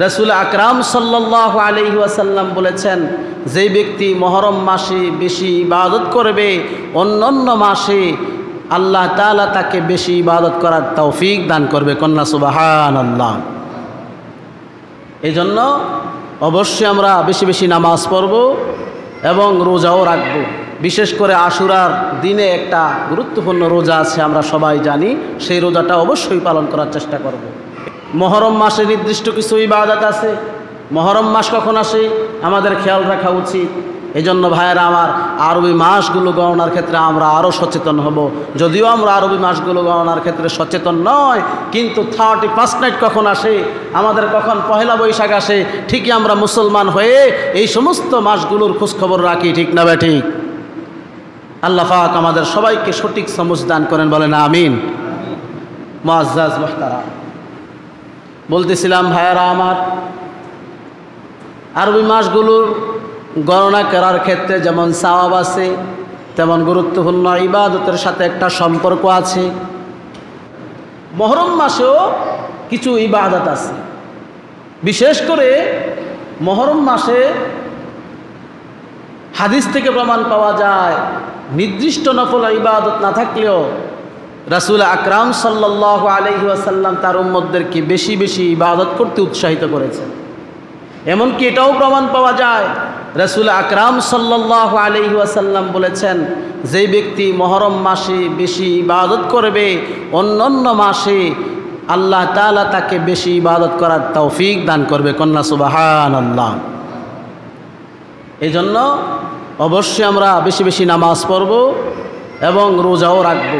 রাসূল আকরাম সাল্লাল্লাহু আলাইহি ওয়াসাল্লাম বলেছেন, যে ব্যক্তি মুহররম মাসে বেশি ইবাদত করবে অন্যান্য মাসে আল্লাহ তাআলা তাকে বেশি ইবাদত করার তৌফিক দান করবে। কন্যা সুবহানাল্লাহ। এই জন্য অবশ্যই আমরা বেশি বেশি নামাজ পড়ব এবং রোজাও রাখব। বিশেষ করে আশুরার দিনে একটা গুরুত্বপূর্ণ রোজা আছে, আমরা সবাই জানি, সেই রোজাটা অবশ্যই পালন করার চেষ্টা করব। মুহররম মাসে নির্দিষ্ট কিছু ইবাদত আছে। মুহররম মাস কখন আসে আমাদের খেয়াল রাখা উচিত। এই জন্য ভাইয়েরা আমার, আরবি মাসগুলো গণনার ক্ষেত্রে আমরা আরও সচেতন হব। যদিও আমরা আরবি মাসগুলো গণনার ক্ষেত্রে সচেতন নয়, কিন্তু 31 নাইট কখন আসে, আমাদের কখন পহেলা বৈশাখ আসে, ঠিকই আমরা মুসলমান হয়ে এই সমস্ত মাসগুলোর খোঁজখবর রাখি, ঠিক না ঠিক? আল্লাহ পাক আমাদের সবাইকে সঠিক সমঝ দান করেন, বলেন আমিন। মুআজ্জাজ মুহতারাম, বলতেছিলাম ভাইয়েরা আমার, আরবি মাসগুলোর গণনা করার ক্ষেত্রে যেমন সওয়াব আছে, তেমন গুরুত্বপূর্ণ ইবাদতের সাথে একটা সম্পর্ক আছে। মুহররম মাসেও কিছু ইবাদত আছে। বিশেষ করে মুহররম মাসে হাদিস থেকে প্রমাণ পাওয়া যায়, নির্দিষ্ট নফল ইবাদত না থাকলেও রাসূল আকরাম সাল্লাল্লাহু আলাইহি ওয়াসাল্লাম তার উম্মতদেরকে বেশি বেশি ইবাদত করতে উৎসাহিত করেছেন। এমনকি এটাও প্রমাণ পাওয়া যায়, রাসূল আকরাম সাল্লাল্লাহু আলাইহি ওয়াসাল্লাম বলেছেন, যে ব্যক্তি মুহররম মাসে বেশি ইবাদত করবে অন্যান্য মাসে আল্লাহ তাআলা তাকে বেশি ইবাদত করার তৌফিক দান করবে। কন্যা সুবহানাল্লাহ। এই জন্য অবশ্যই আমরা বেশি বেশি নামাজ পড়ব এবং রোজাও রাখব।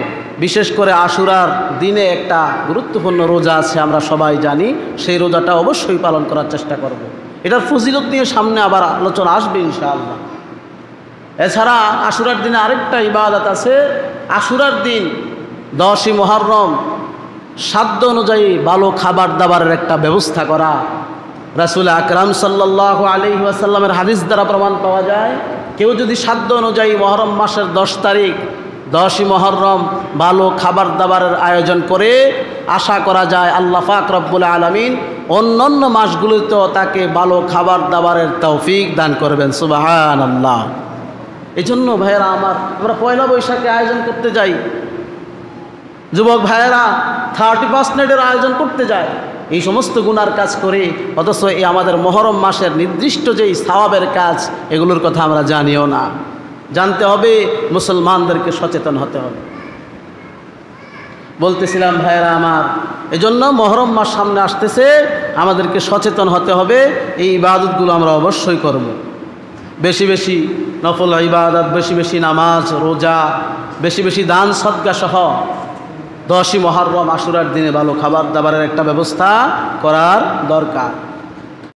বিশেষ করে আশুরার দিনে একটা গুরুত্বপূর্ণ রোজা আছে, আমরা সবাই জানি, সেই রোজাটা অবশ্যই পালন করার চেষ্টা করব। এটার ফজিলত নিয়ে সামনে আবার আলোচনা আসবে ইনশাআল্লাহ। এছাড়া আশুরার দিনে আরেকটা ইবাদত আছে। আশুরার দিন 10ই মুহররম সাধ্য অনুযায়ী ভালো খাবার দাবারের একটা ব্যবস্থা করা। রাসূল আকরাম সাল্লাল্লাহু আলাইহি ওয়াসাল্লামের হাদিস দ্বারা প্রমাণ পাওয়া যায়, কেউ যদি সাধ্য অনুযায়ী মুহররম মাসের 10 তারিখ 10ই মুহররম ভালো খাবার দাবারের আয়োজন করে, আশা করা যায় আল্লাহ পাক রব্বুল আলামিন অন্যান্য মাসগুলোতেও তাকে ভালো খাবার দাবারের তৌফিক দান করবেন। সুবহানাল্লাহ। এই জন্য ভাইয়েরা আমার, আমরা পয়লা বৈশাখে আয়োজন করতে যাই, যুবক ভাইয়েরা 31 নাইটের আয়োজন করতে যায়, এই সমস্ত গুনার কাজ করে, অথচ এই আমাদের মুহররম মাসের নির্দিষ্ট যেই সওয়াবের কাজ, এগুলোর কথা আমরা জানিও না। জানতে হবে, মুসলমানদেরকে সচেতন হতে হবে। বলতেছিলাম ভাইয়েরা আমার, এজন্য মুহররম মাস সামনে আসতেছে, আমাদেরকে সচেতন হতে হবে। এই ইবাদতগুলো আমরা অবশ্যই করব। বেশি বেশি নফল ইবাদত, বেশি বেশি নামাজ, রোজা, বেশি বেশি দান সদকা সহ 10ই মুহররম আশুরার দিনে ভালো খাবার দাবারের একটা ব্যবস্থা করার দরকার।